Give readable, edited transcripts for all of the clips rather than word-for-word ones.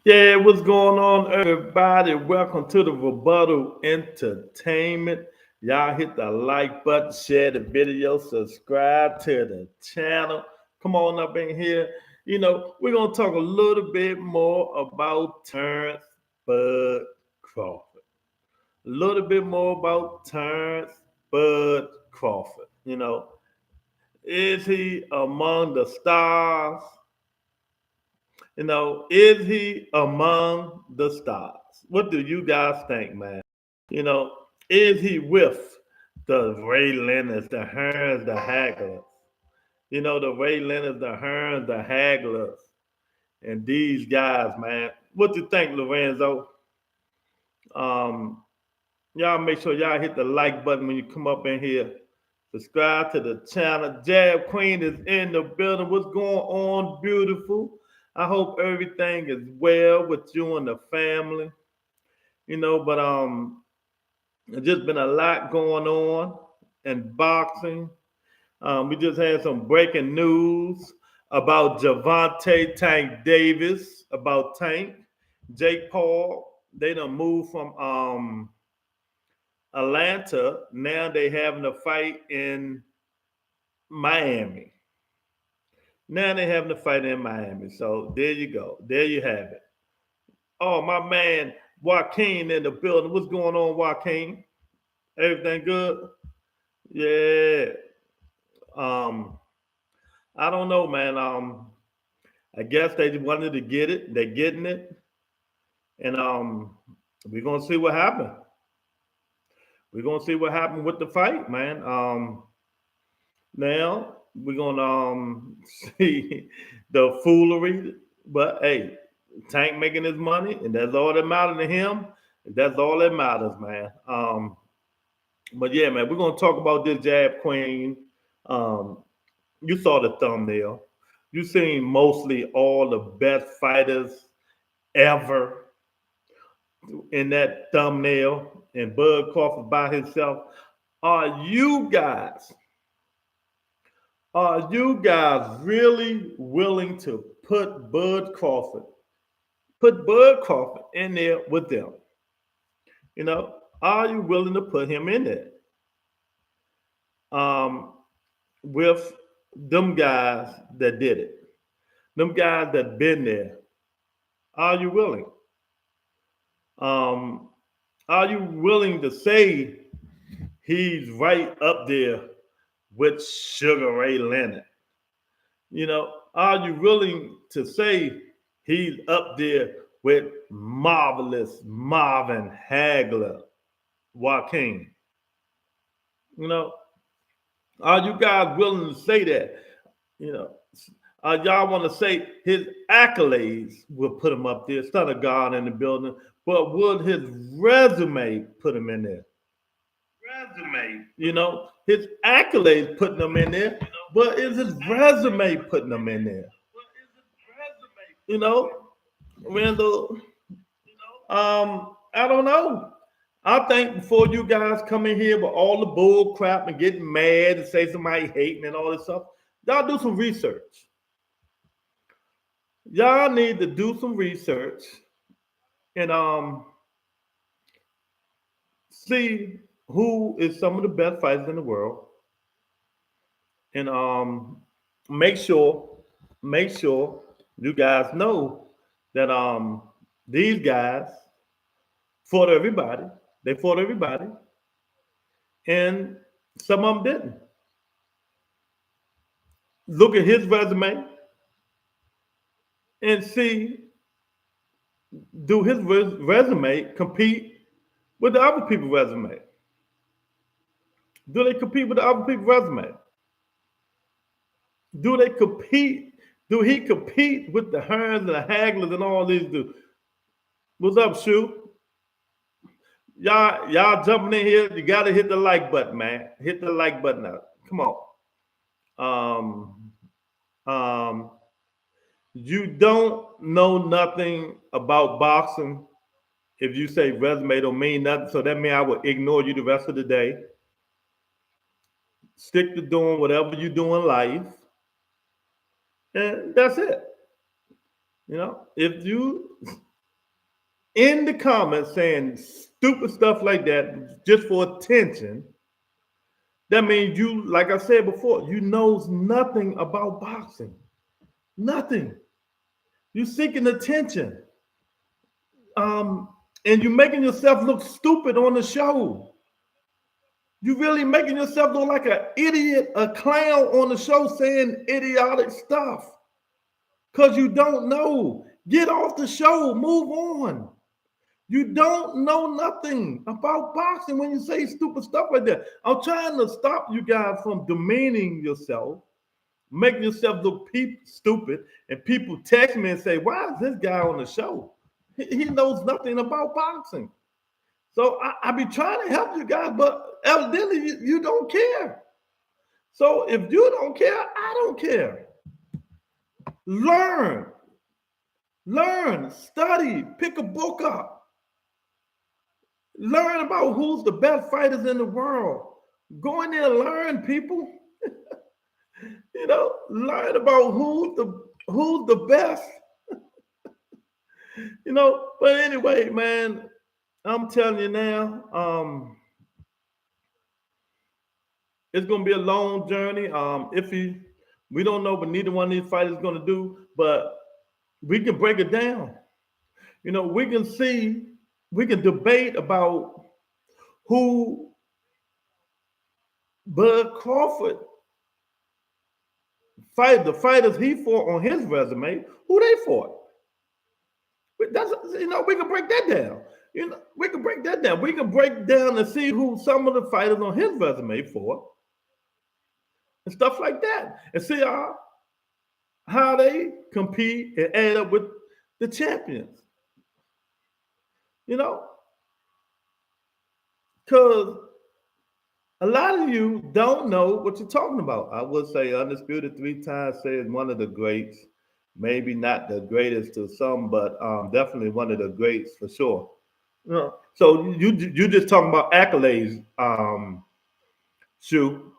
Yeah, what's going on, everybody? Welcome to the Rebuttal Entertainment. Y'all hit the like button, share the video, subscribe to the channel. Come on up in here. We're going to talk a little bit more about Terrence Bud Crawford. A little bit more about Terrence Bud Crawford. Is he among the stars? Is he among the stars? What do you guys think, man? You know, is he with the Ray Leonards, the Hearns, the Hagglers? The Ray Leonards, the Hearns, the Hagglers, and these guys, man. What do you think, Lorenzo? Um, y'all make sure y'all hit the like button when you come up in here. Subscribe to the channel. Jab Queen is in the building. What's going on, beautiful? I hope everything is well with you and the family. But there's just been a lot going on in boxing. We just had some breaking news about Javante Tank Davis, about Tank, Jake Paul. They done moved from Atlanta. Now they having a fight in Miami. Now they having a fight in Miami. So there you go. There you have it. Oh, my man Joaquin in the building. What's going on, Joaquin? Everything good? Yeah. Um, I don't know, man. I guess they wanted to get it. They're getting it. And we're gonna see what happened. We're gonna see what happened with the fight, man. Now we're gonna see the foolery. But hey, Tank making his money, and that's all that matters to him. That's all that matters, man. But yeah, man, we're gonna talk about this Jab Queen. Um, you saw the thumbnail. You seen mostly all the best fighters ever in that thumbnail, and Bud Crawford by himself. Are you guys, are you guys really willing to put Bud Crawford in there with them? Are you willing to put him in there? Um, with them guys that did it, them guys that been there. Are you willing? Um, are you willing to say he's right up there with Sugar Ray Leonard? Are you willing to say he's up there with marvelous Marvin Hagler, Joaquin? You know, are you guys willing to say that? You know, y'all want to say his accolades will put him up there, son of God in the building, but would his resume put him in there? His accolades putting him in there, but is his resume putting him in there? You know, Randall, I don't know. I think before you guys come in here with all the bull crap and getting mad and say somebody hating and all this stuff, y'all do some research. Y'all need to do some research and see who is some of the best fighters in the world, and make sure make sure you guys know that these guys fought everybody. They fought everybody, and some of them didn't. Look at his resume and see, do his resume compete with the other people's resume? Do they compete with the other people's resume? Do they compete? Do he compete with the Hearns and the Hagglers and all these dudes? What's up, Shu? Y'all jumping in here. You gotta hit the like button, man. Hit the like button out. Come on. Um, you don't know nothing about boxing if you say resume don't mean nothing. So that means I will ignore you the rest of the day. Stick to doing whatever you do in life. And that's it. You know, if you in the comments saying stupid stuff like that just for attention, that means you, like I said before, you knows nothing about boxing. Nothing. You seeking attention. Um, and you making yourself look stupid on the show. You really making yourself look like an idiot, a clown on the show saying idiotic stuff. Because you don't know. Get off the show. Move on. You don't know nothing about boxing when you say stupid stuff like that. I'm trying to stop you guys from demeaning yourself, making yourself look stupid, and people text me and say, "Why is this guy on the show? He knows nothing about boxing." So I be trying to help you guys, but evidently you don't care. So if you don't care, I don't care. Learn, study, pick a book up. Learn about who's the best fighters in the world. Go in there and learn, people. You know, learn about who's the best. You know, but anyway, man, I'm telling you now, it's gonna be a long journey. We don't know what neither one of these fighters is gonna do, but we can break it down. You know, we can debate about who Bud Crawford the fighters he fought on his resume, who they fought. That's, you know, we can break that down. You know, we can break that down. We can break down and see who some of the fighters on his resume fought and stuff like that, and see how they compete and add up with the champions. You know, because a lot of you don't know what you're talking about. I would say Undisputed 3 times says one of the greats, maybe not the greatest to some, but definitely one of the greats for sure. You know, so you just talking about accolades, Shu.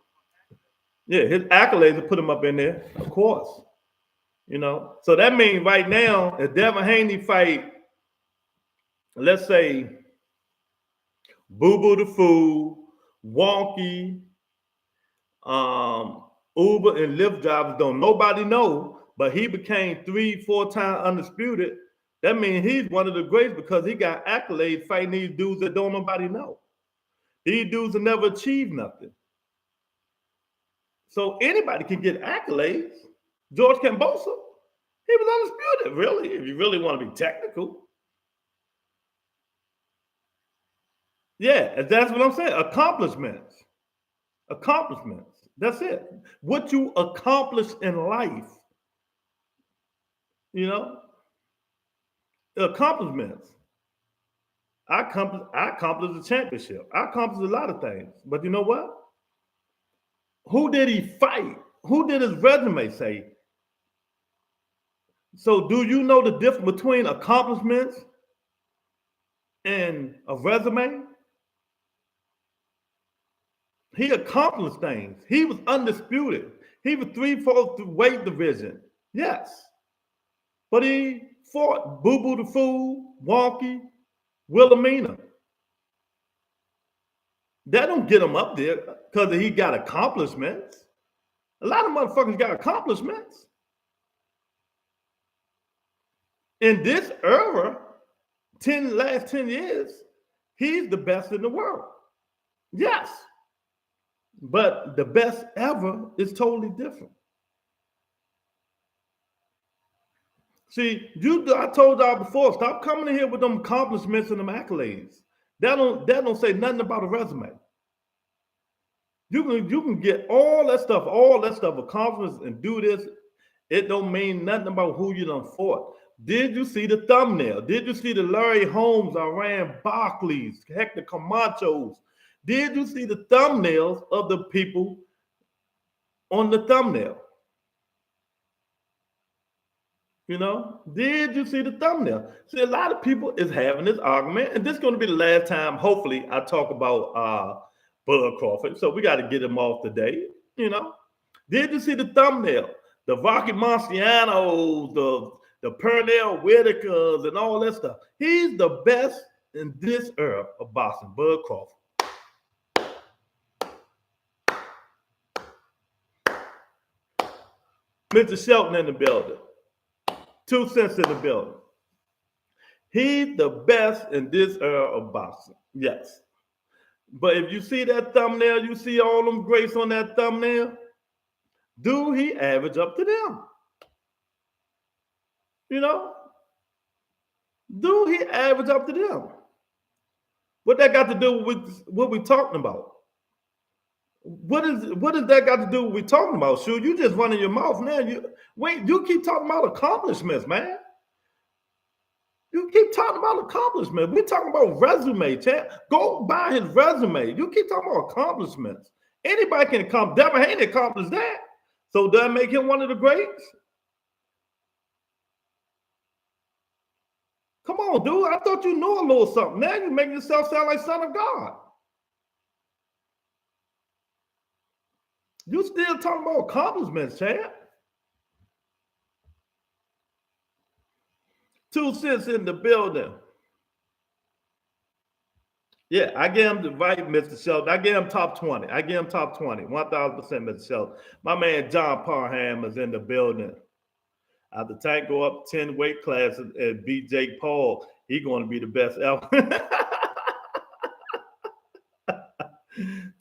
Yeah, his accolades will put him up in there, of course. You know, so that means right now, if Devin Haney fight, let's say Boo Boo the Fool, Wonky, Uber and Lyft drivers don't nobody know, but he became 3-4 time undisputed. That means he's one of the greats because he got accolades fighting these dudes that don't nobody know. These dudes have never achieved nothing. So anybody can get accolades. George Kambosos, he was undisputed, really, if you really want to be technical. Yeah, that's what I'm saying. Accomplishments. That's it. What you accomplish in life, you know, accomplishments. I accomplished the championship. I accomplished a lot of things. But you know what? Who did he fight? Who did his resume say? So do you know the difference between accomplishments and a resume? He accomplished things. He was undisputed. He was 3/4 weight division. Yes. But he fought Boo Boo the Fool, Wonky, Wilhelmina. That don't get him up there because he got accomplishments. A lot of motherfuckers got accomplishments. In this era, last 10 years, he's the best in the world. Yes. But the best ever is totally different. See, I told y'all before, stop coming in here with them accomplishments and them accolades. That don't say nothing about a resume. You can get all that stuff, accomplishments and do this. It don't mean nothing about who you done fought. Did you see the thumbnail? Did you see the Larry Holmes, Iran Barclays, Hector Camachos? Did you see the thumbnails of the people on the thumbnail? You know, did you see the thumbnail? See, a lot of people is having this argument, and this is going to be the last time, hopefully, I talk about Bud Crawford. So we got to get him off today. You know, did you see the thumbnail? The Rocky Marciano, the Pernell Whitakers and all that stuff. He's the best in this era of boxing, Bud Crawford. Mr. Shelton in the building. 2 cents in the building. He's the best in this era of boxing. Yes. But if you see that thumbnail, you see all them greats on that thumbnail, do he average up to them? You know? Do he average up to them? What that got to do with what we talking about? What does that got to do with what we talking about? Shoot, you just running your mouth now. You keep talking about accomplishments, man. You keep talking about accomplishments. We're talking about resume, champ. Go by his resume. You keep talking about accomplishments. Anybody can accomplish. Devin Haney accomplished that. So does that make him one of the greats? Come on, dude. I thought you knew a little something. Now you're making yourself sound like son of God. You still talking about accomplishments, champ. 2 cents in the building. Yeah, I gave him the right, Mr. Shelton. I gave him top 20. I gave him top 20. 1,000%, Mr. Shelton. My man John Parham is in the building. After Tank go up 10 weight classes and beat Jake Paul, he's going to be the best ever.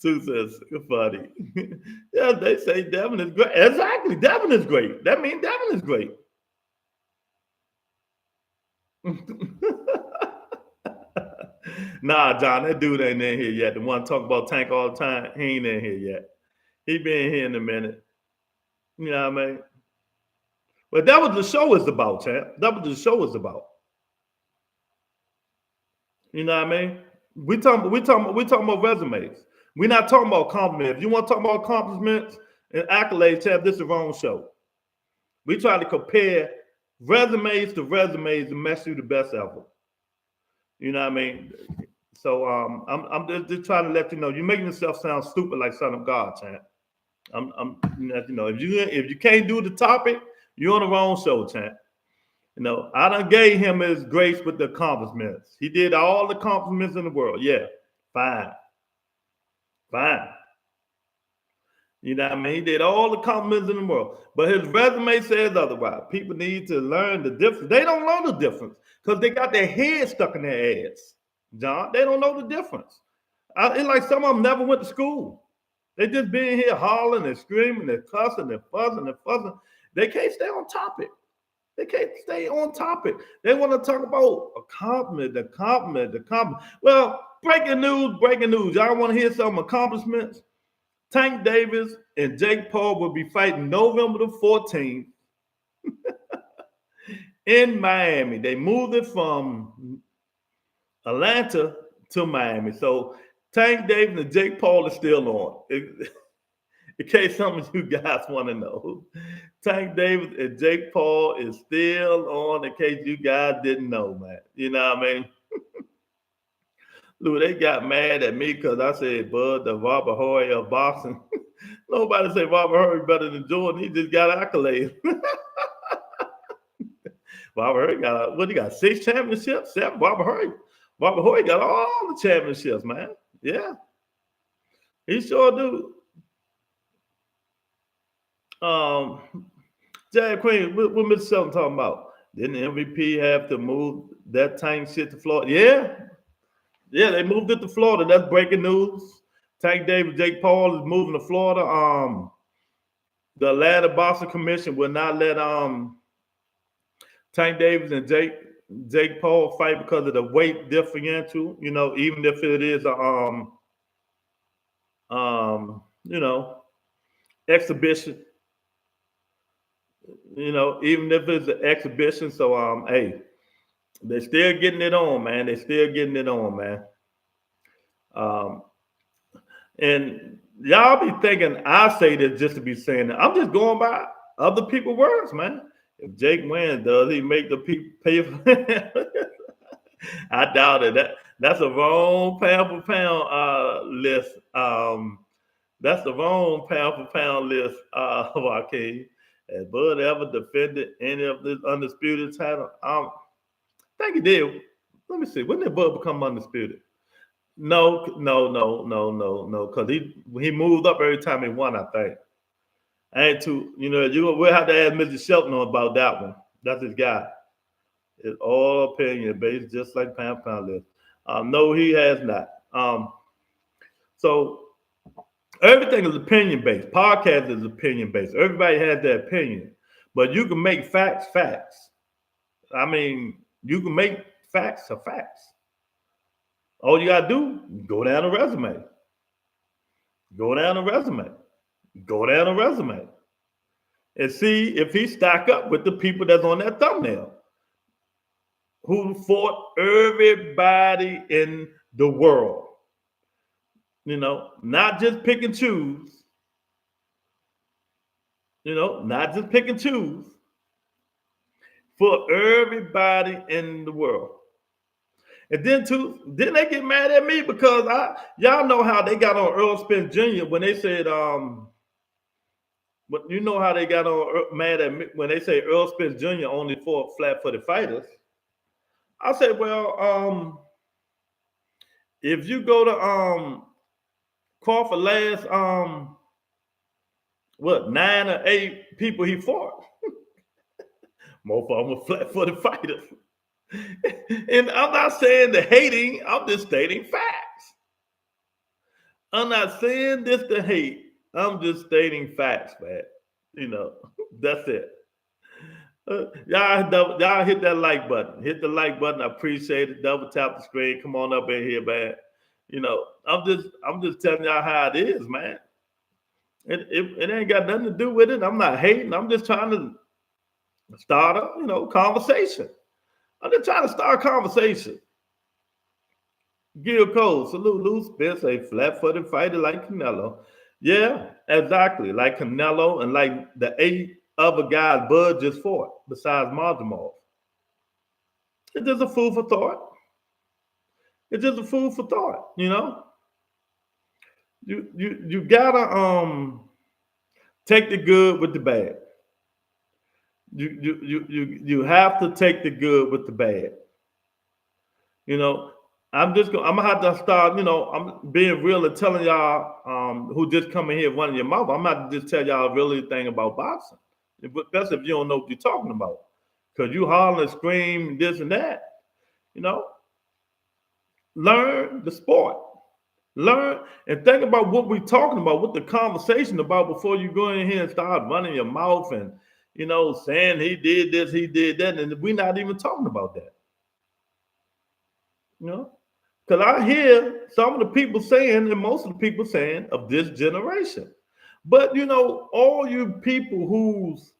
2 cents. Funny. Yeah, they say Devin is great. Exactly. Devin is great. That means Devin is great. Nah, John, that dude ain't in here yet. The one talk about Tank all the time, he ain't in here yet. He been here in a minute. You know what I mean? But that was the show is about, champ. That was the show is about. You know what I mean? We talking about resumes. We're not talking about compliments. If you want to talk about accomplishments and accolades, champ, this is the wrong show. We try to compare resumes to resumes and match you the best ever. You know what I mean? So I'm just trying to let you know you're making yourself sound stupid like son of God, champ. You know, if you can't do the topic, you're on the wrong show, champ. You know, I done gave him his grace with the accomplishments. He did all the accomplishments in the world. Yeah, fine. You know what I mean? He did all the compliments in the world. But his resume says otherwise. People need to learn the difference. They don't know the difference because they got their head stuck in their ass, John. They don't know the difference. It's like some of them never went to school. They just been here hollering and screaming and cussing and fussing and fussing. They can't stay on topic. They can't stay on topic. They want to talk about a compliment. Well, breaking news. Y'all want to hear some accomplishments? Tank Davis and Jake Paul will be fighting November the 14th in Miami. They moved it from Atlanta to Miami. So Tank Davis and Jake Paul is still on. In case some of you guys want to know, Tank Davis and Jake Paul is still on. In case you guys didn't know, man. You know what I mean? Look, they got mad at me because I said, Bud, the Robert Horry of boxing. Nobody say Robert Horry better than Jordan. He just got accolades. Robert Horry got, what he got, 6 championships? 7? Robert Horry got all the championships, man. Yeah. He sure do. Jack Queen, what Mr. Shelton talking about? Didn't the MVP have to move that Tank shit to Florida? Yeah, they moved it to Florida. That's breaking news. Tank Davis, Jake Paul is moving to Florida. The Atlanta Boxing Commission will not let Tank Davis and Jake Paul fight because of the weight differential. You know, even if it is a you know, exhibition. You know, even if it's an exhibition. So hey. They're still getting it on, man. And y'all be thinking I say this just to be saying that. I'm just going by other people's words, man. If Jake wins, does he make the people pay for it? I doubt it. That's a wrong pound for pound list. That's the wrong pound for pound list, Joaquin. Has Bud ever defended any of this undisputed title? I think he did. Let me see. When did Bud become undisputed? No. Because he moved up every time he won. I think. I ain't too. We'll have to ask Mr. Shelton about that one. That's his guy. It's all opinion based, just like Pound Pound list. No, he has not. So everything is opinion based. Podcast is opinion based. Everybody has their opinion, but you can make facts facts. I mean, you can make facts a facts. All you gotta do, go down a resume. Go down a resume. Go down a resume. And see if he stack up with the people that's on that thumbnail. Who fought everybody in the world. Not just pick and choose. Not just pick and choose. For everybody in the world. And then they get mad at me because y'all know how they got on Earl Spence Jr. when they said, but you know how they got on mad at me when they say Earl Spence Jr. only fought flat-footed fighters. I said, well, if you go to Crawford last 9 or 8 people he fought, most of them were flat-footed fighters. And I'm not saying the hating, I'm just stating facts. I'm not saying this to hate. I'm just stating facts, man. That's it. Y'all hit that like button. Hit the like button. I appreciate it. Double tap the screen. Come on up in here, man. I'm just telling y'all how it is, man. It ain't got nothing to do with it. I'm not hating. I'm just trying to start a conversation. I'm just trying to start a conversation. Gil Cole, salute Lou Spence, a flat-footed fighter like Canelo. Yeah, exactly. Like Canelo and like the 8 other guys Bud just fought, besides Marjamal. It's just a food for thought. It's just a food for thought, You gotta take the good with the bad. You have to take the good with the bad. I'm gonna have to start, I'm being real and telling y'all who just come in here running your mouth. I'm not just tell y'all really thing about boxing. That's if you don't know what you're talking about. Because you holler and scream this and that. Learn the sport. Learn and think about what we're talking about, what the conversation about before you go in here and start running your mouth and saying he did this, he did that, and we're not even talking about that. Because I hear some of the people saying, and most of the people saying of this generation. But all you people who's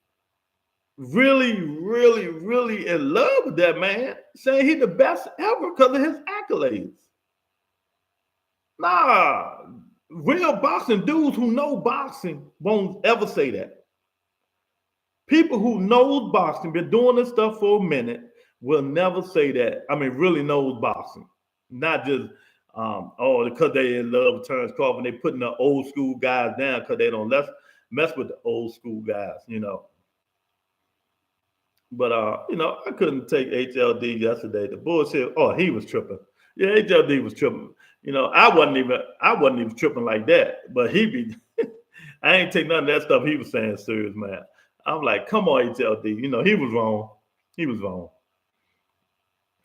really, really, really in love with that man, saying he's the best ever because of his accolades. Nah, real boxing dudes who know boxing won't ever say that. People who knows boxing, been doing this stuff for a minute, will never say that. I mean, really knows boxing. Not just, because they in love with Terrence Crawford, they putting the old school guys down because they don't mess with the old school guys, But, I couldn't take HLD yesterday. The bullshit, he was tripping. Yeah, HLD was tripping. I wasn't even tripping like that. But I ain't take none of that stuff he was saying serious, man. I'm like, come on, HLD. He was wrong. He was wrong.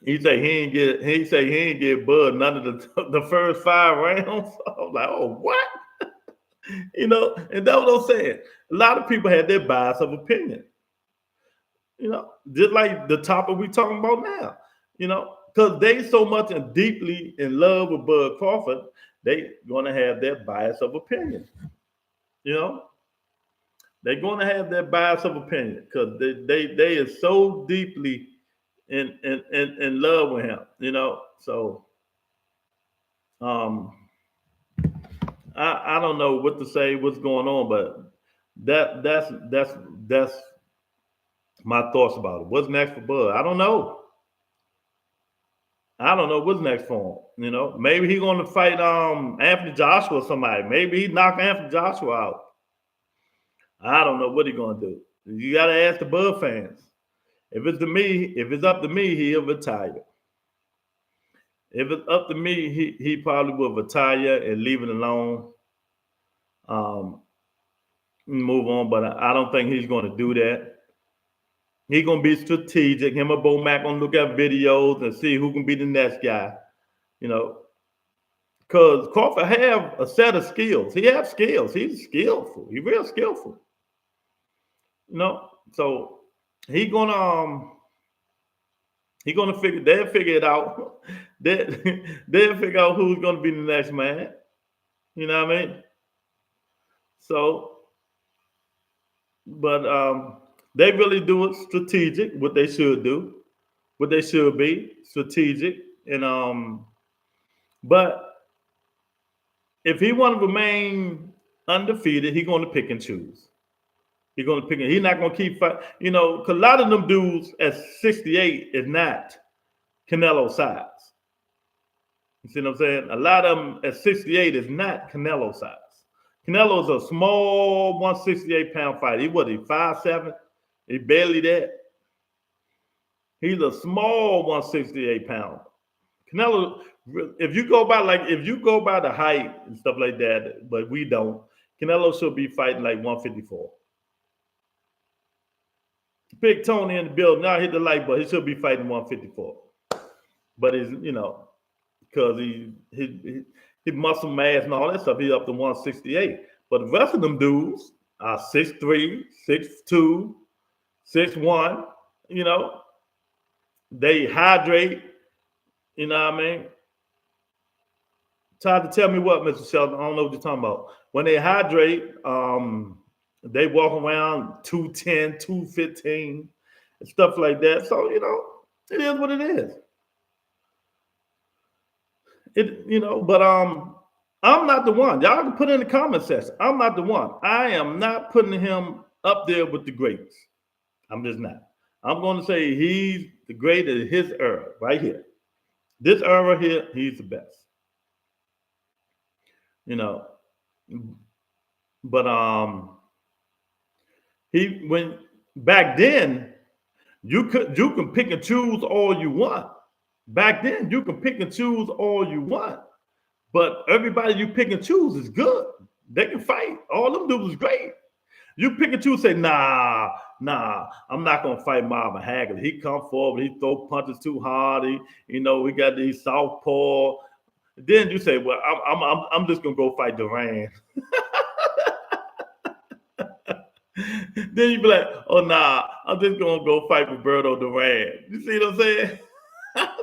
He said he ain't get Bud none of the first 5 rounds. I was like, oh, what? And that's what I'm saying. A lot of people had their bias of opinion. Just like the topic we talking about now. Because they so much and deeply in love with Bud Crawford, they gonna have their bias of opinion. They're gonna have their bias of opinion because they are so deeply in love with him, So I don't know what to say, what's going on, but that's my thoughts about it. What's next for Bud? I don't know. I don't know what's next for him. Maybe he's gonna fight Anthony Joshua or somebody. Maybe he knock Anthony Joshua out. I don't know what he's gonna do. You got to ask the Bud fans. If it's up to me, he'll retire. If it's up to me, he probably will retire and leave it alone. Move on, but I don't think he's going to do that. He's going to be strategic. Him and Bo Mac going to look at videos and see who can be the next guy. You know, because Crawford have a set of skills. He has skills. He's skillful. He's real skillful. You know, so he gonna figure. They'll figure it out. They'll figure out who's gonna be the next man. You know what I mean? So, but they really do it strategic. What they should do, what they should be strategic, and but if he want to remain undefeated, he's going to pick and choose. He's going to pick. He's not going to keep fighting. You know, because a lot of them dudes at 68 is not Canelo size. You see what I'm saying? A lot of them at 68 is not Canelo size. Canelo's a small 168-pound fighter. He 5'7"? He barely that. He's a small 168-pound. Canelo, if you go by the height and stuff like that, but we don't, Canelo should be fighting like 154. Big Tony in the building. Now hit the like button. He should be fighting 154. But he's, you know, because his muscle mass and all that stuff, he's up to 168. But the rest of them dudes are 6'3", 6'2", 6'1", you know. They hydrate, you know what I mean? Try to tell me what, Mr. Sheldon. I don't know what you're talking about. When they hydrate, they walk around 210, 215, and stuff like that. So, you know, it is what it is. But I'm not the one. Y'all can put in the comment section. I'm not the one. I am not putting him up there with the greats. I'm just not. I'm going to say he's the great of his era, right here. This era here, he's the best. You know, but when back then, you can pick and choose all you want. Back then, you can pick and choose all you want, but everybody you pick and choose is good. They can fight. All them dudes is great. You pick and choose, say, nah, I'm not gonna fight Marvin Hagler. He come forward, he throw punches too hard. We got these southpaw. Then you say, well, I'm just gonna go fight Duran. Then you be like, oh nah, I'm just gonna go fight Roberto Duran. You see what I'm saying?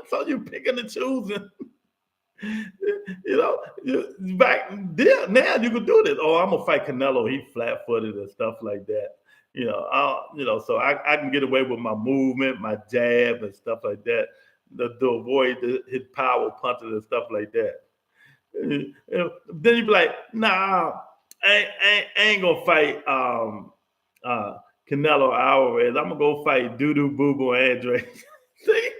So you picking and choosing. Back then, now you can do this. Oh, I'm gonna fight Canelo. He flat-footed and stuff like that. So I can get away with my movement, my jab and stuff like that, to avoid his power punches and stuff like that. Then you be like, nah, I ain't gonna fight Canelo Alvarez. I'm gonna go fight Dudu Boo Boo Andre. See?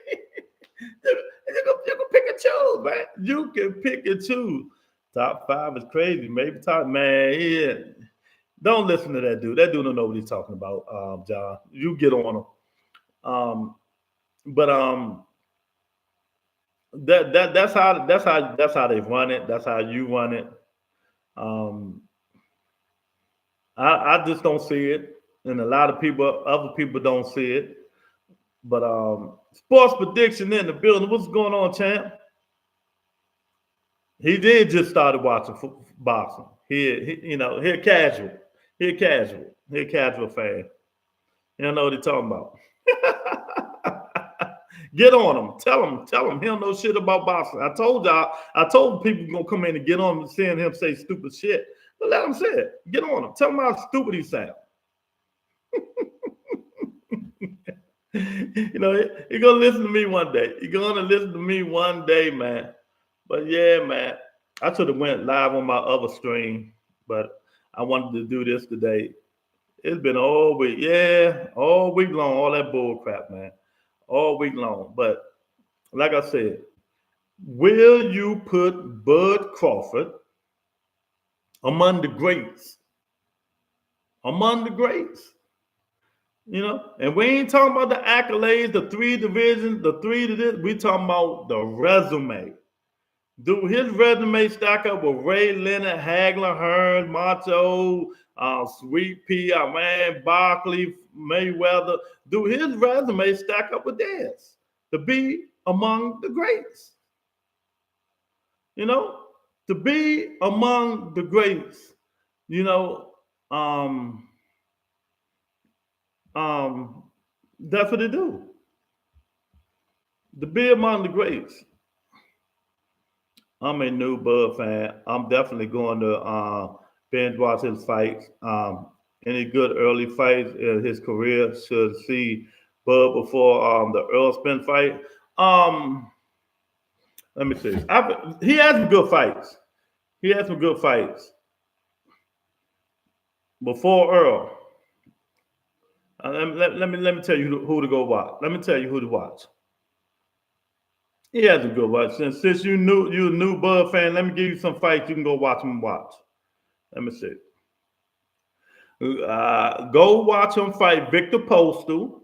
You can pick and choose, man. You can pick and choose. Top 5 is crazy. Maybe top, man. Yeah. Don't listen to that dude. That dude don't know what he's talking about, John. You get on him. That's how they run it. That's how you run it. I just don't see it, and a lot of other people don't see it. But sports prediction in the building. What's going on, champ? He did just started watching boxing. He casual. He a casual fan. You don't know what he's talking about. Get on him. Tell him he don't know shit about boxing. I told people gonna come in and get on him, seeing him say stupid shit. But let him say it. Get on him. Tell him how stupid he sounds. You're gonna listen to me one day. You're gonna listen to me one day, man. But yeah, man, I should have went live on my other stream, but I wanted to do this today. It's been all week, all week long, all that bull crap, man, all week long. But like I said, will you put Bud Crawford among the greats? Among the greats? You know, and we ain't talking about the accolades, the three divisions, the three to this. We talking about the resume. Do his resume stack up with Ray Leonard, Hagler, Hearns, Macho, Sweet Pea, man, Barkley, Mayweather? Do his resume stack up with theirs to be among the greats? You know, to be among the greats. You know, um, that's what they do. To be among the greats. I'm a new Bud fan. I'm definitely going to binge watch his fights. Any good early fights in his career should see Bud before the Earl Spence fight. Um, Let me see. He has some good fights. He had some good fights before Earl. Let me tell you who to go watch. Let me tell you who to watch. He has a good watch. Since you a new Bud fan, let me give you some fights you can go watch him watch. Let me see. Go watch him fight Victor Postal.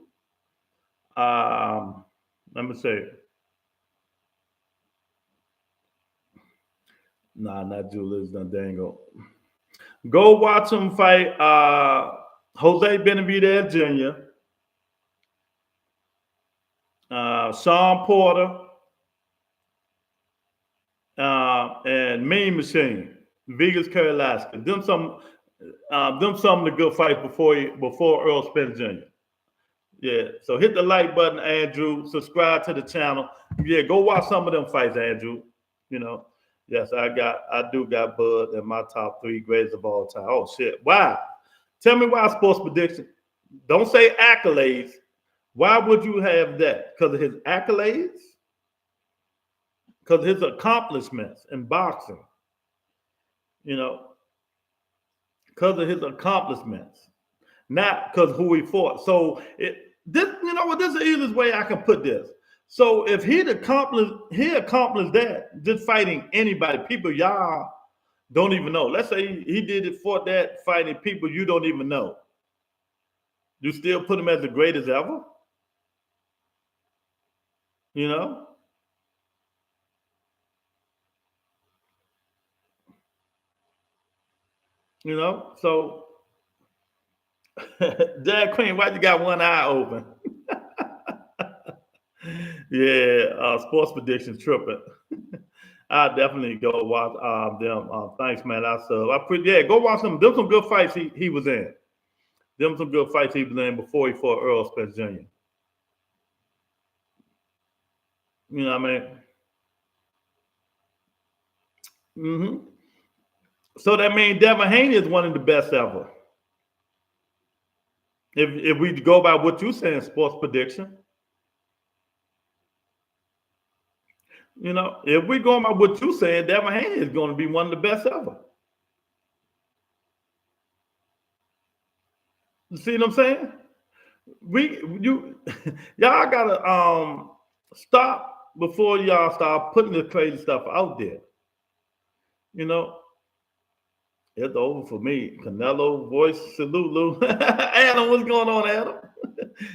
Let me see. Nah, not Julius Dango. Go watch him fight Jose Benavidez Jr., Sean Porter, and Mean Machine, Vegas Karalaska. Them some of the good fights before Earl Spence Jr. Yeah, so hit the like button, Andrew. Subscribe to the channel. Yeah, go watch some of them fights, Andrew. You know, yes, I do got Bud in my top 3 greatest of all time. Oh shit, why? Tell me why sports prediction. Don't say accolades. Why would you have that? Because of his accolades? Because of his accomplishments in boxing. You know, because of his accomplishments, not because who he fought. So this is the easiest way I can put this. So if he accomplished that just fighting anybody, people y'all don't even know. Let's say he did it for that fighting people you don't even know. You still put him as the greatest ever? You know? You know? So Jack Queen, why you got one eye open? Yeah, sports predictions tripping. I definitely go watch them. Thanks, man. Go watch them. Them some good fights he was in. Them some good fights he was in before he fought Earl Spence Jr. You know what I mean? Hmm. So that means Devin Haney is one of the best ever. If we go by what you saying, sports prediction. You know, if we go by what you saying, Devin Haney is going to be one of the best ever. You see what I'm saying? Y'all gotta stop before y'all start putting the crazy stuff out there. You know, it's over for me. Canelo, voice, salute, Lou. Adam, what's going on, Adam?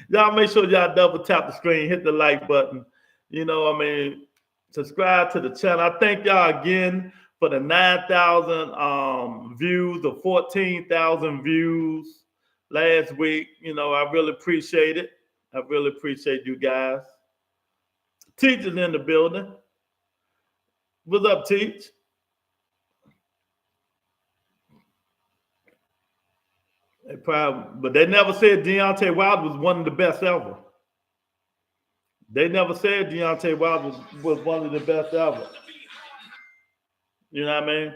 Y'all make sure y'all double tap the screen, hit the like button. You know, subscribe to the channel. I thank y'all again for the 9,000 views, the 14,000 views last week. You know, I really appreciate it. I really appreciate you guys. Teachers in the building. What's up, Teach? But they never said Deontay Wilder was one of the best ever. They never said Deontay Wilder was one of the best ever. You know what I mean?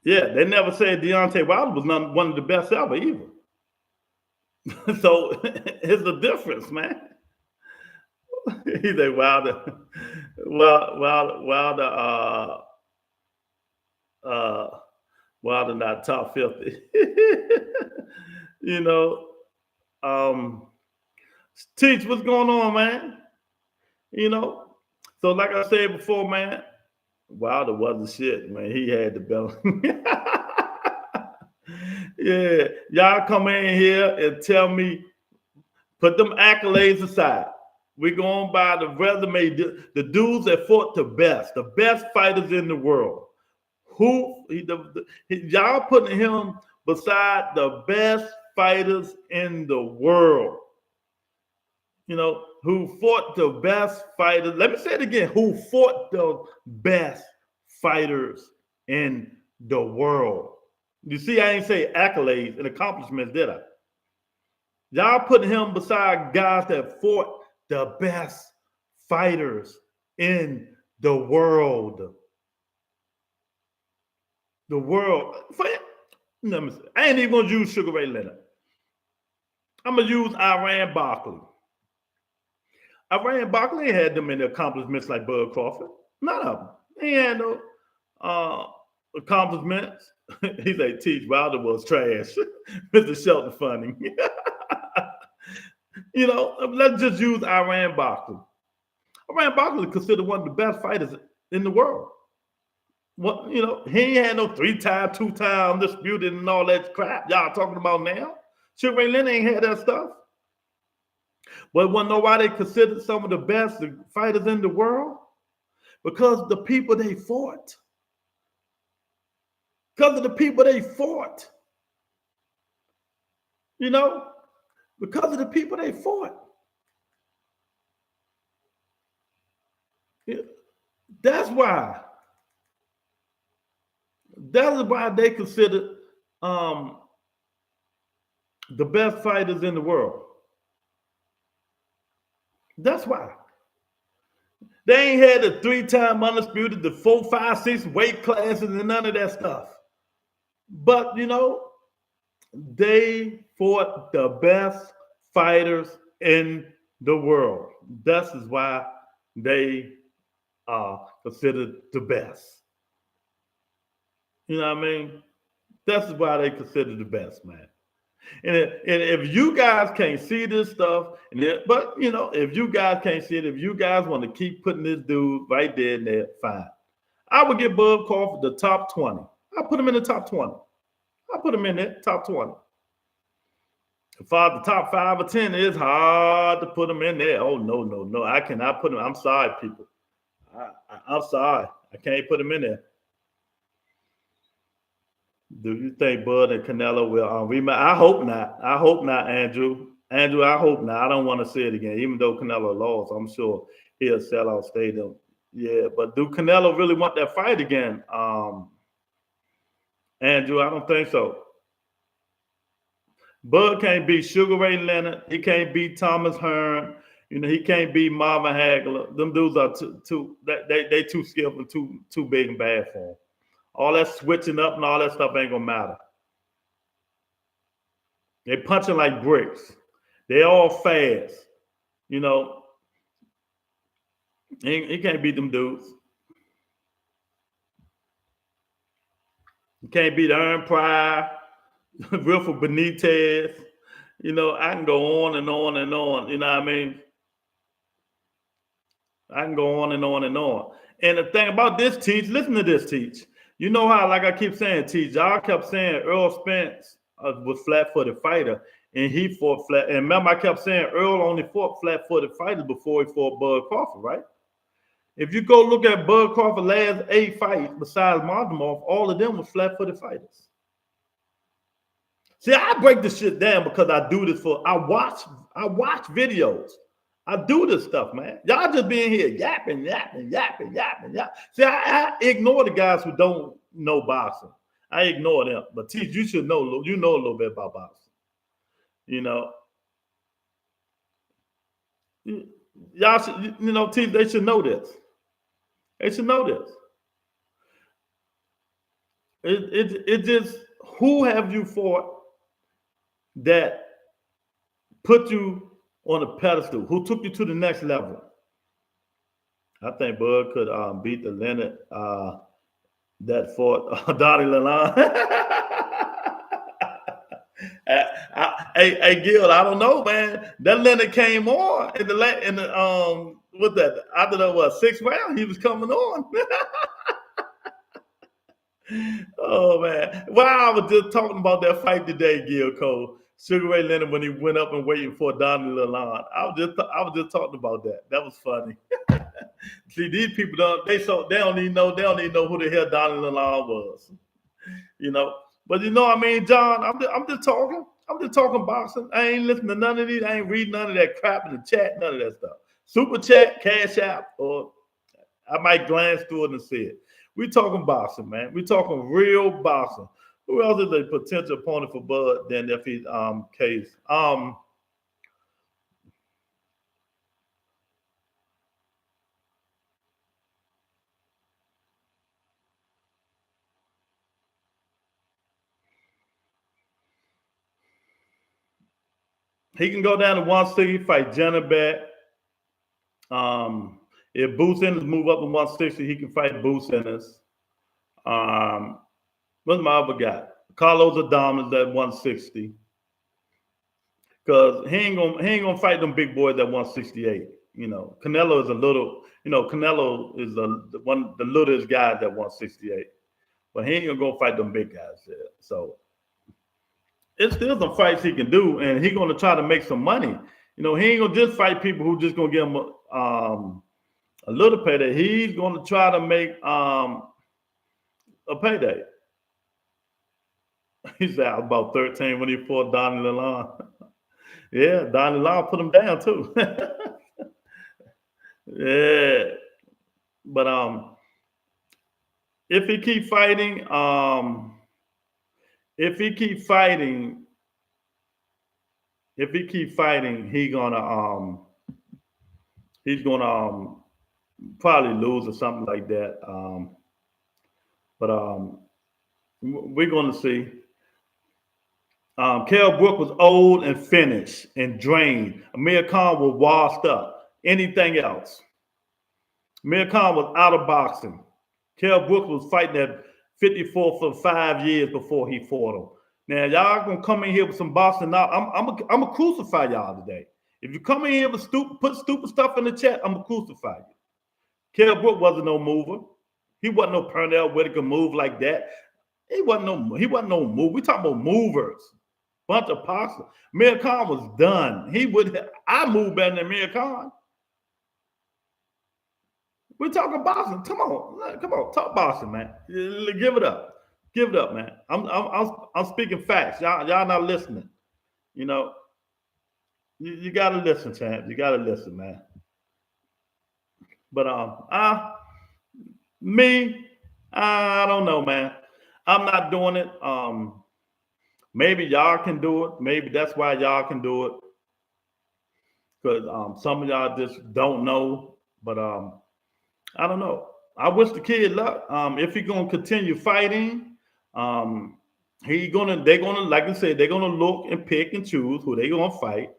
Yeah, they never said Deontay Wilder was one of the best ever either. So it's a difference, man. He said Wilder Wilder not top 50. you know, um, Teach, what's going on, man? You know, so like I said before, man, Wilder wasn't shit, man. He had the belt. yeah, y'all come in here and tell me, put them accolades aside. We're going by the resume, the dudes that fought the best fighters in the world. Y'all putting him beside the best fighters in the world. You know, who fought the best fighters. Let me say it again. Who fought the best fighters in the world. You see, I ain't say accolades and accomplishments, did I? Y'all putting him beside guys that fought the best fighters in the world. The world. I ain't even going to use Sugar Ray Leonard. I'm going to use Iran Barkley. Iran Barkley ain't had them in the accomplishments like Bud Crawford. None of them. He had no accomplishments. He's like, Teach, Wilder was trash. Mr. Shelton funny. You know, let's just use Iran Barkley. Iran Barkley is considered one of the best fighters in the world. What, you know, he ain't had no 3-time, 2-time disputed and all that crap y'all talking about now. Sugar Ray Leonard ain't had that stuff. But want to know why they considered some of the best fighters in the world? Because the people they fought. Because of the people they fought. You know? Because of the people they fought. Yeah. That's why. That is why they considered the best fighters in the world. That's why. They ain't had the 3-time undisputed, the 4, 5, 6 weight classes and none of that stuff. But, you know, they fought the best fighters in the world. This is why they are considered the best. You know what I mean? That's why they considered the best, man. And if you guys can't see this stuff, but you know, if you guys can't see it, if you guys want to keep putting this dude right there and there, fine. I would give Bud Crawford the top 20. I put him in the top 20. I put him in there, top 20. If the top 5 or 10, it's hard to put him in there. Oh, no. I cannot put him. I'm sorry, people. I'm sorry. I can't put him in there. Do you think Bud and Canelo will rematch? I hope not. I hope not, Andrew. Andrew, I hope not. I don't want to see it again. Even though Canelo lost, I'm sure he'll sell out stadium. Yeah, but do Canelo really want that fight again? Andrew, I don't think so. Bud can't beat Sugar Ray Leonard. He can't beat Thomas Hearn. You know, he can't beat Marvin Hagler. Them dudes are they too skillful and too big and bad for him. All that switching up and all that stuff ain't gonna matter. They punching like bricks. They all fast. You know, he can't beat them dudes. He can't beat Aaron Pryor, Wilfred Benitez. You know, I can go on and on and on. You know what I mean? I can go on and on and on. And the thing about this, Teach, listen to this, Teach. You know how, like I keep saying, Teach, y'all kept saying Earl Spence was flat-footed fighter, and he fought flat. And remember, I kept saying Earl only fought flat-footed fighters before he fought Bud Crawford, right? If you go look at Bud Crawford's last 8 fights, besides Martimov, all of them were flat-footed fighters. See, I break this shit down because I do this I watch videos. I do this stuff, man. Y'all just being here yapping. See, I ignore the guys who don't know boxing. I ignore them. But Teach, you should know. You know a little bit about boxing. You know, y'all should. You know, Teach, they should know this. They should know this. It just, who have you fought that put you on a pedestal? Who took you to the next level? I think Bud could beat the Leonard that fought Donnie Lalonde. Hey, Gil, I don't know, man. That Leonard came on in the what that after the what 6th round, he was coming on. Oh man! Well, I was just talking about that fight today, Gil Cole. Sugar Ray Leonard when he went up and waiting for Donnie Lalonde. I was just talking about that. That was funny. See, these people they don't even know who the hell Donnie Lalonde was. You know. But you know, what I mean, John, I'm just talking. I'm just talking boxing. I ain't listening to none of these. I ain't reading none of that crap in the chat. None of that stuff. Super chat, cash app, or I might glance through it and see it. We talking boxing, man. We talking real boxing. Who else is a potential opponent for Bud than if he's case? He can go down to 160, fight Janabet. If Boots Ennis move up to 160, he can fight Boots Ennis. What's my other guy? Carlos Adames at 160. Because he ain't gonna fight them big boys at 168. You know, Canelo is a little, Canelo is the littlest guy at 168. But he ain't gonna go fight them big guys there. So it's still some fights he can do, and he's gonna try to make some money. You know, he ain't gonna just fight people who just gonna give him a little payday. He's gonna try to make a payday. He's out about 13 when he fought Donnie Lalonde. Yeah, Donnie Lalonde put him down too. Yeah, but if he keep fighting, he's gonna probably lose or something like that. But we're gonna see. Kell Brook was old and finished and drained. Amir Khan was washed up. Anything else? Amir Khan was out of boxing. Kell Brook was fighting at 54 for 5 years before he fought him. Now y'all gonna come in here with some boxing. Now I'm gonna crucify y'all today. If you come in here with put stupid stuff in the chat, I'm gonna crucify you. Kell Brook wasn't no mover. He wasn't no Pernell Whitaker move like that. He wasn't no move. We talking about movers. Bunch of pox. Amir Khan was done. I moved better than Amir Khan. We're talking boxing. Come on, talk boxing, man. Give it up, man. I'm speaking facts. Y'all not listening. You know, you gotta listen, champ. You gotta listen, man. But me, I don't know, man. I'm not doing it. Maybe y'all can do it. Maybe that's why y'all can do it. Because some of y'all just don't know. But I don't know. I wish the kid luck. If he's gonna continue fighting, they're gonna, like I said, they're gonna look and pick and choose who they gonna fight.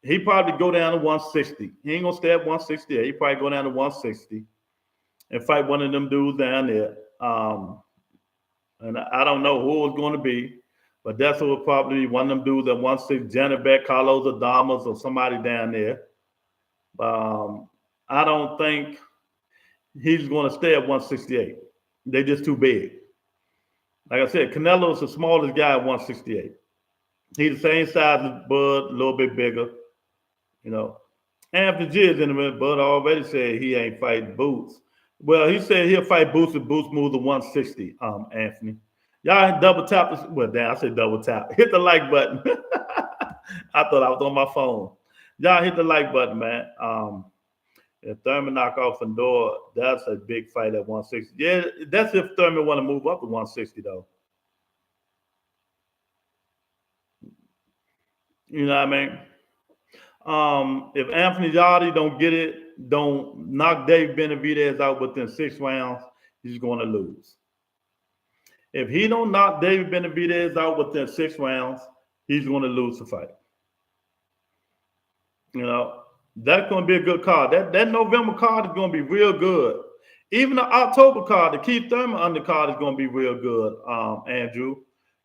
He probably go down to 160. He ain't gonna stay at 168. He probably go down to 160 and fight one of them dudes down there. And I don't know who it's going to be, but that's who will probably be one of them dudes at 160, Janabek, Carlos Adames, or somebody down there. I don't think he's going to stay at 168. They're just too big. Like I said, Canelo's the smallest guy at 168. He's the same size as Bud, a little bit bigger. You know, Anthony G is in the middle. Bud already said he ain't fighting Boots. Well, he said he'll fight Boots if Boots moves to 160, Anthony. Y'all double tap this. Well, damn, I said double tap. Hit the like button. I thought I was on my phone. Y'all hit the like button, man. If Thurman knock off Fedor, that's a big fight at 160. Yeah, that's if Thurman want to move up to 160, though. You know what I mean? If Anthony Yardy don't knock Dave Benavidez out within 6 rounds, he's going to lose. If he don't knock David Benavidez out within 6 rounds, he's going to lose the fight. You know, that's going to be a good card. That November card is going to be real good. Even the October card, the Keith Thurman undercard is going to be real good, Andrew.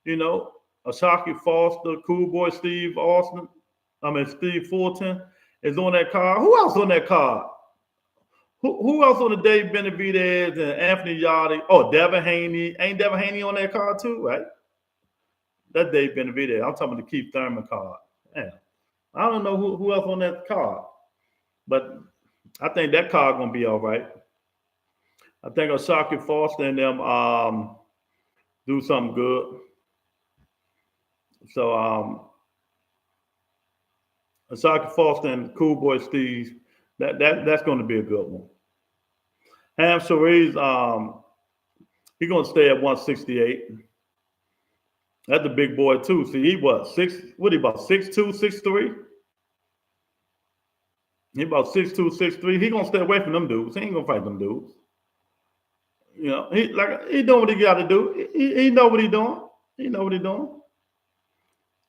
You know, Ashaki Foster, Cool Boy Steve Austin, Steve Fulton is on that card. Who else on that card? Who else on the Dave Benavidez and Anthony Yardy? Oh, Devin Haney. Ain't Devin Haney on that card too, right? That's Dave Benavidez. I'm talking about the Keith Thurman card. Yeah. I don't know who else on that card, but I think that card gonna be all right. I think Ashaki Foster and them do something good. So Ashaki Foster and Cool Boy Steve, that's going to be a good one. Ham Cerise, he's going to stay at 168. That's a big boy too. See, he about 6'2", 6'3"? He about 6'2", 6'3". He gonna stay away from them dudes. He ain't gonna fight them dudes. You know, he know what he got to do. He know what he doing. He know what he doing.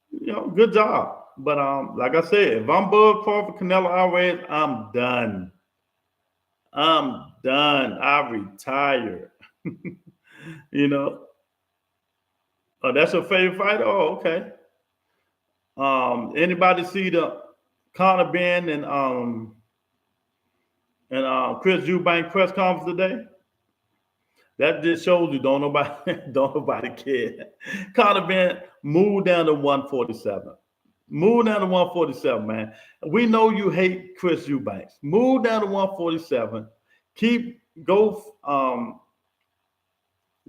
You know, good job. But like I said, if I'm Bud Crawford, Canelo Alvarez, I'm done. I'm done. I retire. You know. Oh, that's your favorite fighter? Oh, okay. Anybody see the Conor Ben and Chris Eubank press conference today? That just shows you don't nobody care. Conor Ben moved down to 147. Move down to 147, man. We know you hate Chris Eubanks. Move down to 147.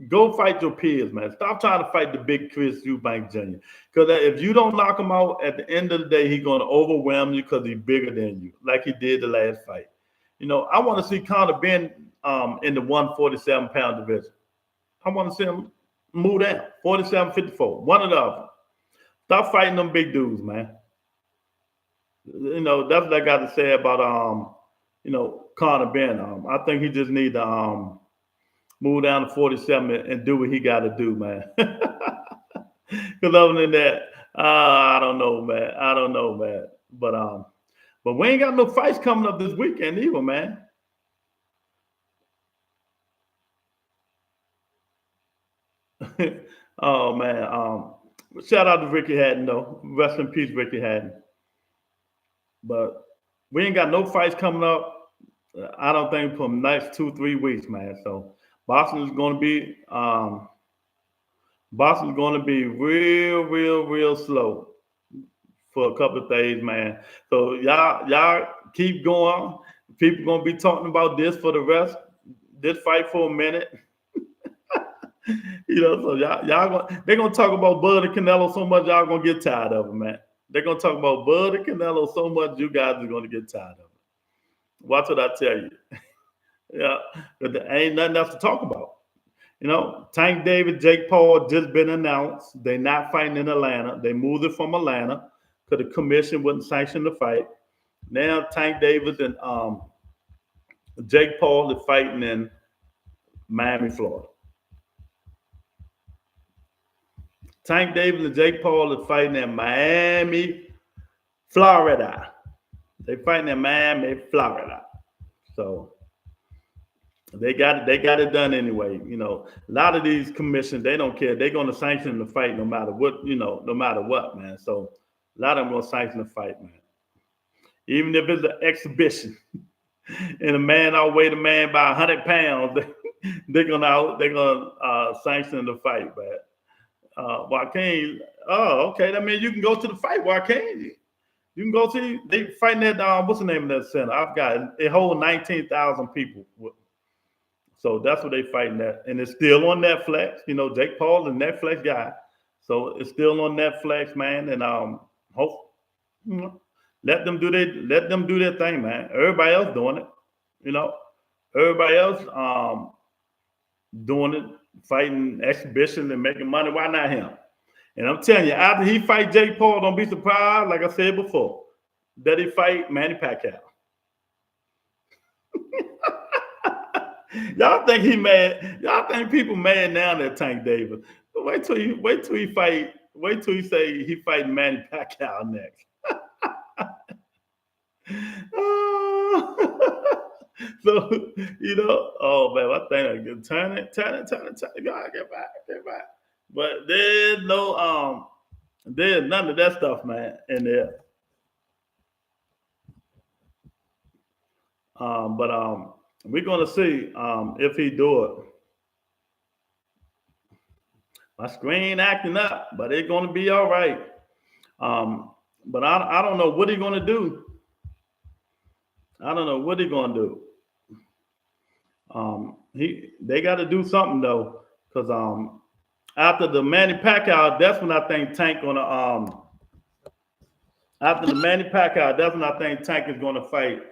Go fight your peers, man. Stop trying to fight the big Chris Eubanks Jr. Because if you don't knock him out, at the end of the day, he's going to overwhelm you because he's bigger than you, like he did the last fight. You know, I want to see Conor Ben in the 147-pound division. I want to see him move down, 47, 54, one or the other. Stop fighting them big dudes, man. You know, that's what I got to say about Conor Ben. I think he just need to move down to 47 and do what he got to do, man. Because other than that, I don't know, man. I don't know, man. But we ain't got no fights coming up this weekend either, man. Oh man. Shout out to Ricky Hatton, though. Rest in peace, Ricky Hatton. But we ain't got no fights coming up. I don't think for the next 2-3 weeks, man. So Boston is going to be real slow for a couple of days, man. So y'all keep going. People gonna be talking about this for the rest. This fight for a minute. You know, so they're gonna talk about Bud and Canelo so much y'all gonna get tired of it, man. They're gonna talk about Bud and Canelo so much you guys are gonna get tired of it. Watch what I tell you. Yeah, but there ain't nothing else to talk about. You know, Tank Davis, Jake Paul just been announced. They're not fighting in Atlanta. They moved it from Atlanta because the commission wouldn't sanction the fight. Now Tank Davis and Jake Paul are fighting in Miami, Florida. Tank Davis and Jake Paul are fighting in Miami, Florida. They're fighting in Miami, Florida. So they got it done anyway. You know, a lot of these commissions, they don't care. They're going to sanction the fight no matter what, man. So a lot of them going to sanction the fight, man. Even if it's an exhibition and a man outweigh the man by 100 pounds, they're gonna sanction the fight, man. Joaquin, oh, okay. That means you can go to the fight, Joaquin. You can go see they fighting at what's the name of that center? I've got it holds 19,000 people. So that's what they fighting at. And it's still on Netflix. You know, Jake Paul is a Netflix guy. So it's still on Netflix, man. And let them do their thing, man. Everybody else doing it. You know, everybody else doing it, fighting exhibition and making money. Why not him? And I'm telling you, after he fight Jake Paul, don't be surprised, like I said before, that he fight Manny Pacquiao. Y'all think he mad? Y'all think people mad now that Tank Davis? Wait till he fight. Wait till he say he fight Manny Pacquiao next. So, oh man, I think I can turn it. God, get back. But there's none of that stuff, man, in there. But we're gonna see if he do it. My screen acting up, but it's gonna be all right. But I don't know what he's gonna do. I don't know what he's gonna do. They got to do something though, because after the Manny Pacquiao, that's when I think Tank gonna after the Manny Pacquiao, that's when I think Tank is gonna fight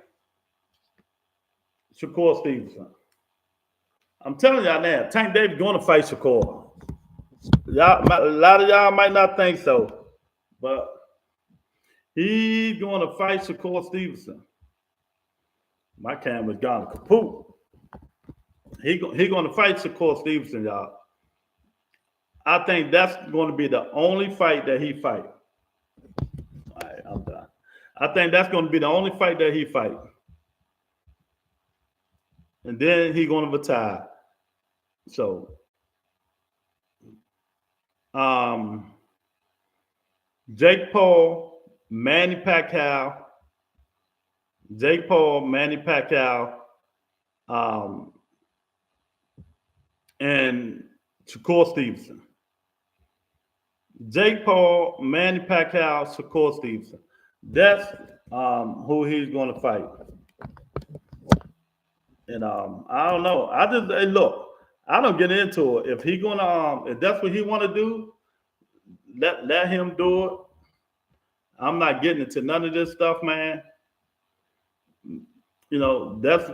Shakur Stevenson. I'm telling y'all now, Tank Davis gonna fight Shakur. A lot of y'all might not think so, but he's gonna fight Shakur Stevenson. My camera's gone kaput. He gonna fight Shakur Stevenson, y'all. I think that's going to be the only fight that he fight. All right, I'm done. I think that's going to be the only fight that he fight. And then he's going to retire. So, Jake Paul, Manny Pacquiao, and Shakur Stevenson. Jake Paul, Manny Pacquiao, Shakur Stevenson. That's who he's going to fight. And I don't know. I just look. I don't get into it. If he gonna, if that's what he want to do, let him do it. I'm not getting into none of this stuff, man. That's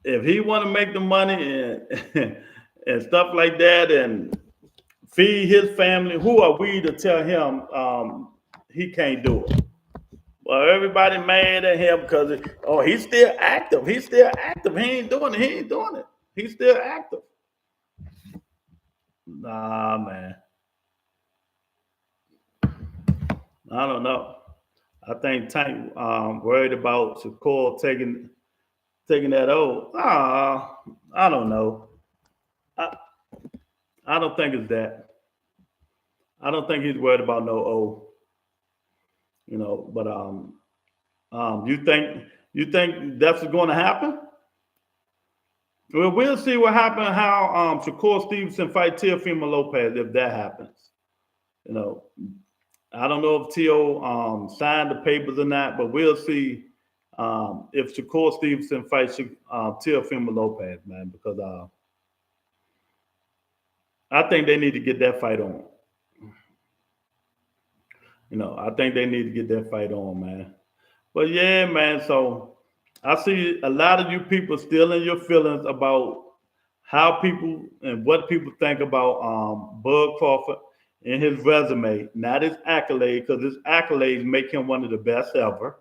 if he want to make the money and and stuff like that and feed his family. Who are we to tell him he can't do it? Well, everybody mad at him because he's still active. He ain't doing it. He's still active. Nah, man. I don't know. I think Tank worried about Shakur taking that O. I don't know. I don't think it's that. I don't think he's worried about no O. But you think that's going to happen? Well, we'll see what happens. How Shakur Stevenson fight Teofimo Lopez if that happens. I don't know if Teo signed the papers or not, but we'll see if Shakur Stevenson fights Teofimo Lopez, man, because I think they need to get that fight on. I think they need to get that fight on, man. But yeah, man, so I see a lot of you people still in your feelings about how people and what people think about Bud Crawford and his resume, not his accolades, because his accolades make him one of the best ever.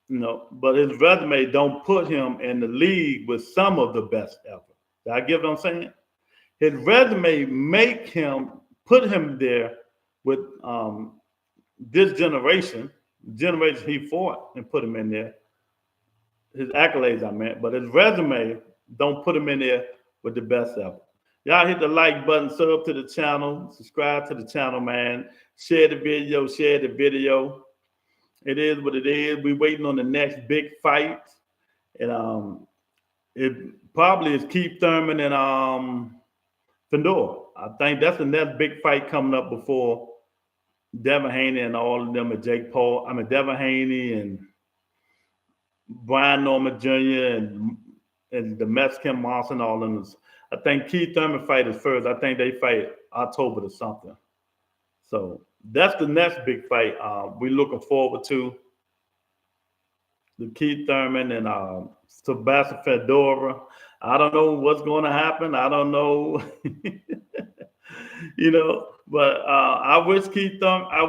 But his resume don't put him in the league with some of the best ever. Did I get what I'm saying? His resume put him there with this generation he fought and put him in there. His accolades, I meant, but his resume don't put him in there with the best ever. Y'all hit the like button, sub to the channel, subscribe to the channel, man. Share the video. It is what it is. We're waiting on the next big fight. And it probably is Keith Thurman and Fedor. I think that's the next big fight coming up before Devin Haney and all of them, and Jake Paul. Devin Haney and Brian Norman Jr. and the Mexican Monster and all of them. I think Keith Thurman fight is first. I think they fight October or something. So that's the next big fight we're looking forward to. The Keith Thurman and Sebastian Fedora. I don't know what's going to happen. I don't know. But I wish Keith Thurman. I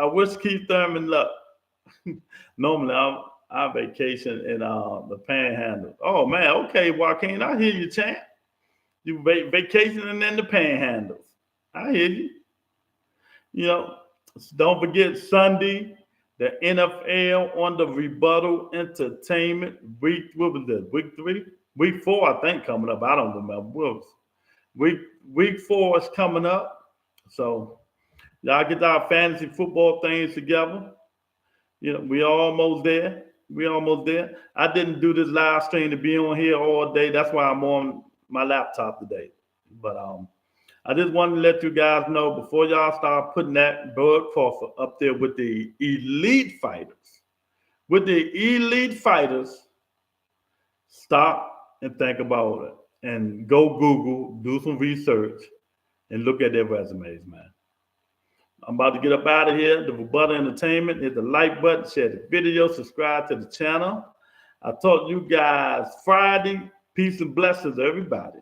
wish Keith Thurman luck. Normally, I vacation in the Panhandle. Oh man, okay, Joaquin, I hear you, champ. You vacationing in the Panhandles. I hear you. Don't forget Sunday, The NFL on the rebuttal entertainment week. What was that? Week 3, week 4, I think coming up. I don't remember. Week 4 is coming up. So y'all get our fantasy football things together. You know, we almost there. We almost there. I didn't do this live stream to be on here all day. That's why I'm on my laptop today. But I just wanted to let you guys know before y'all start putting that Bud Crawford up there with the elite fighters. With the elite fighters, stop and think about it. And go Google, do some research, and look at their resumes, man. I'm about to get up out of here. The Rebuttal Entertainment. Hit the like button, share the video, subscribe to the channel. I'll talk to you guys Friday. Peace and blessings, everybody.